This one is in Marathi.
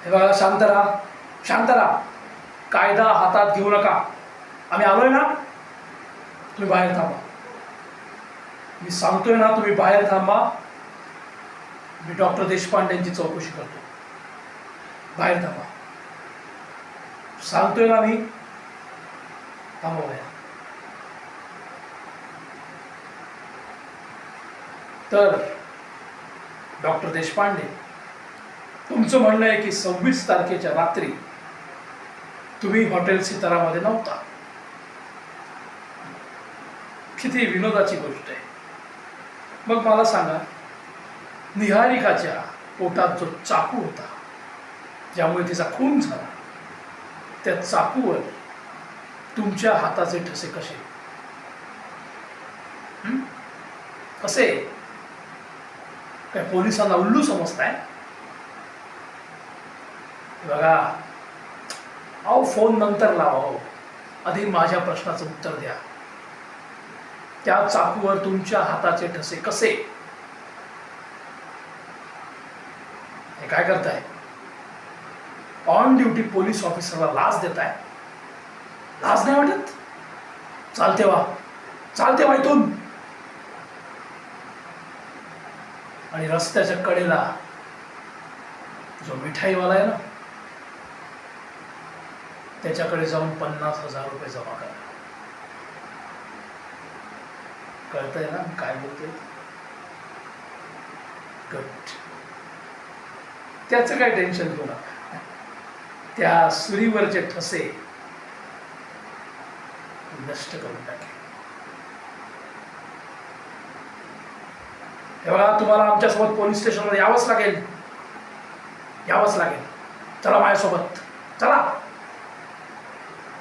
हे बघा, शांत राहा, शांत राहा. कायदा हातात घेऊ नका. आम्ही आलोय ना, तुम्ही बाहेर थांबा. मी सांगतोय ना, तुम्ही बाहेर थांबा. मी डॉक्टर देशपांडेंची चौकशी करतो. बाहेर थांबा. सांगतोय ना मी, थांबा बाहेर. तर डॉक्टर देशपांडे, तुमचं म्हणणं आहे की 26 तारखेच्या रात्री तुम्ही हॉटेल सितारामध्ये नव्हता. किती विनोदाची गोष्ट आहे. मग मला सांगा, निहारिकाच्या पोटात जो चाकू होता ज्यामुळे तिचा खून झाला, त्या चाकूवर तुमच्या हाताचे ठसे कसे? कसे? काय पोलिसांना उल्लू समजताय? बघा, अहो फोन नंतर लावा, आधी माझ्या प्रश्नाचं उत्तर द्या. त्या चाकूवर तुमच्या हाताचे ठसे कसे? हे काय करताय? ऑन ड्युटी पोलीस ऑफिसरला लाच देताय? लाज नाही वाटत? चालते वा, चालते वा इथून. आणि रस्त्याच्या कडेला जो मिठाईवाला आहे ना, त्याच्याकडे जाऊन 50,000 रुपये जमा करा. कळतंय ना काय बोलतोय? गुड. त्याचं काय टेन्शन घेऊ नका. त्या सुरीवरचे ठसे नष्ट करून टाके. हे बघा, तुम्हाला आमच्यासोबत पोलीस स्टेशनमध्ये यावंच लागेल, यावंच लागेल. चला माझ्यासोबत, चला.